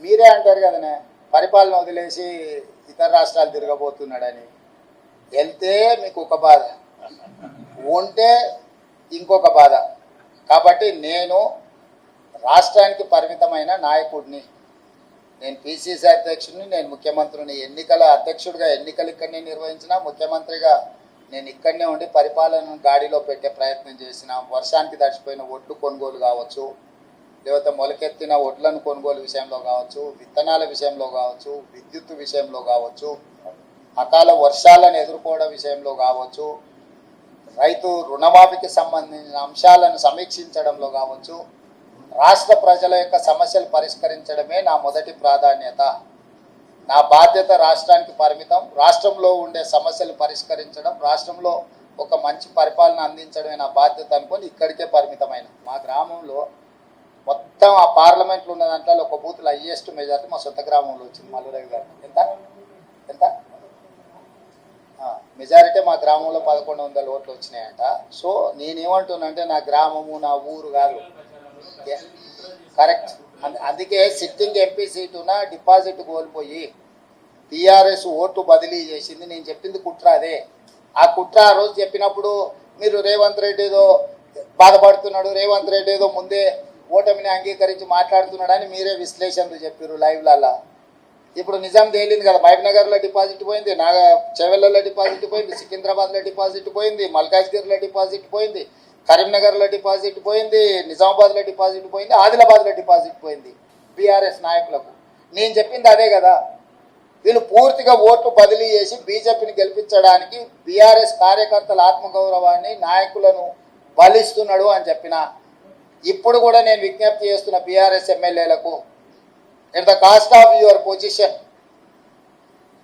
మీరే అంటారు కదనే పరిపాలన వదిలేసి ఇతర రాష్ట్రాలు తిరగబోతున్నాడని. వెళ్తే మీకు ఒక బాధ, ఉంటే ఇంకొక బాధ. కాబట్టి నేను రాష్ట్రానికి పరిమితమైన నాయకుడిని, నేను పిసిసి అధ్యక్షుడిని, నేను ముఖ్యమంత్రిని. ఎన్నికల అధ్యక్షుడిగా ఎన్నికలు ఇక్కడనే నిర్వహించిన, ముఖ్యమంత్రిగా నేను ఇక్కడనే ఉండి పరిపాలనను గాడిలో పెట్టే ప్రయత్నం చేసిన. వర్షానికి తడిచిపోయిన ఒడ్లు కొనుగోలు కావచ్చు, లేకపోతే మొలకెత్తిన ఒడ్లను కొనుగోలు విషయంలో కావచ్చు, విత్తనాల విషయంలో కావచ్చు, విద్యుత్ విషయంలో కావచ్చు, అకాల వర్షాలను ఎదుర్కోవడం విషయంలో కావచ్చు, రైతు రుణమాఫీకి సంబంధించిన అంశాలను సమీక్షించడంలో కావచ్చు, రాష్ట్ర ప్రజల యొక్క సమస్యలు పరిష్కరించడమే నా మొదటి ప్రాధాన్యత. నా బాధ్యత రాష్ట్రానికి పరిమితం. రాష్ట్రంలో ఉండే సమస్యలు పరిష్కరించడం, రాష్ట్రంలో ఒక మంచి పరిపాలన అందించడమే నా బాధ్యత అనుకొని ఇక్కడికే పరిమితమైన. మా గ్రామంలో మొత్తం ఆ పార్లమెంట్లో ఉన్న దాంట్లో ఒక బూత్లో హైయెస్ట్ మెజార్టీ మా సొంత గ్రామంలో వచ్చింది. మల్లురవి గారు ఎంత ఎంత మెజారిటీ మా గ్రామంలో 1100 ఓట్లు వచ్చినాయంట. సో నేనేమంటున్నానంటే నా గ్రామము నా ఊరు కాదు, కరెక్ట్. అందుకే సిట్టింగ్ ఎంపీ సీటున డిపాజిట్ కోల్పోయి టీఆర్ఎస్ ఓటు బదిలీ చేసింది. నేను చెప్పింది కుట్ర అదే. ఆ కుట్ర ఆ రోజు చెప్పినప్పుడు మీరు రేవంత్ రెడ్డి ఏదో బాధపడుతున్నాడు, రేవంత్ రెడ్డి ఏదో ముందే ఓటమిని అంగీకరించి మాట్లాడుతున్నాడని మీరే విశ్లేషణలు చెప్పారు లైవ్లలో. ఇప్పుడు నిజాం తేలింది కదా, మహబూబ్నగర్లో డిపాజిట్ పోయింది, చెవెళ్ళలో డిపాజిట్ పోయింది, సికింద్రాబాద్లో డిపాజిట్ పోయింది, మల్కాజ్గిరిలో డిపాజిట్ పోయింది, కరీంనగర్లో డిపాజిట్ పోయింది, నిజామాబాద్లో డిపాజిట్ పోయింది, ఆదిలాబాద్లో డిపాజిట్ పోయింది బీఆర్ఎస్ నాయకులకు. నేను చెప్పింది అదే కదా. వీళ్ళు పూర్తిగా ఓట్లు బదిలీ చేసి బీజేపీని గెలిపించడానికి బీఆర్ఎస్ కార్యకర్తల ఆత్మగౌరవాన్ని, నాయకులను బలిస్తున్నాడు అని చెప్పిన. ఇప్పుడు కూడా నేను విజ్ఞప్తి చేస్తున్న బీఆర్ఎస్ ఎమ్మెల్యేలకు, at the cost of your position,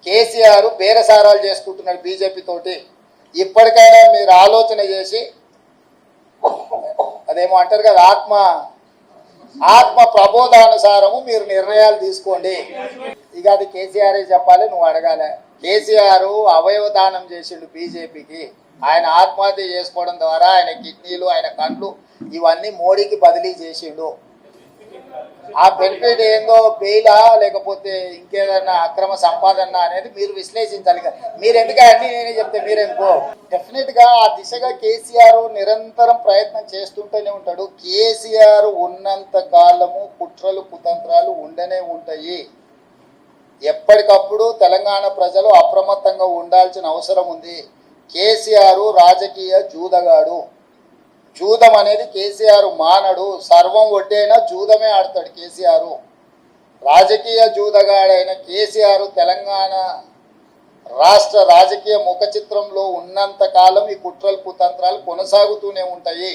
KCR బేరసారాలు చేసుకుంటున్నాడు బీజేపీ తోటి. ఇప్పటికైనా మీరు ఆలోచన చేసి, అదేమో అంటారు కదా, ఆత్మ ప్రబోధానుసారము మీరు నిర్ణయాలు తీసుకోండి. ఇక అది కేసీఆరే చెప్పాలి, నువ్వు అడగాలి. కేసీఆర్ అవయవ దానం చేసిండు బీజేపీకి. ఆయన ఆత్మహత్య చేసుకోవడం ద్వారా ఆయన కిడ్నీలు, ఆయన కండ్లు ఇవన్నీ మోడీకి బదిలీ చేసిండు. ఆ బెనిఫిట్ ఏందో బెయిలా లేకపోతే ఇంకేదన్నా అక్రమ సంపాదన అనేది మీరు విశ్లేషించాలి. మీరు ఎందుకు అన్ని నేనే చెప్తే మీరెందుకో. డెఫినెట్గా ఆ దిశగా కేసీఆర్ నిరంతరం ప్రయత్నం చేస్తుంటూనే ఉంటాడు. కేసీఆర్ ఉన్నంత కాలము కుట్రలు కుతంత్రాలు ఉండనే ఉంటాయి. ఎప్పటికప్పుడు తెలంగాణ ప్రజలు అప్రమత్తంగా ఉండాల్సిన అవసరం ఉంది. కేసీఆర్ రాజకీయ జూదగాడు. జూదం అనేది కేసీఆర్ మానడు. సర్వం ఒడ్డైనా జూదమే ఆడతాడు కేసీఆర్. రాజకీయ జూదగాడైన కేసీఆర్ తెలంగాణ రాష్ట్ర రాజకీయ ముఖ చిత్రంలో ఉన్నంత కాలం ఈ కుట్రలు కుతంత్రాలు కొనసాగుతూనే ఉంటాయి.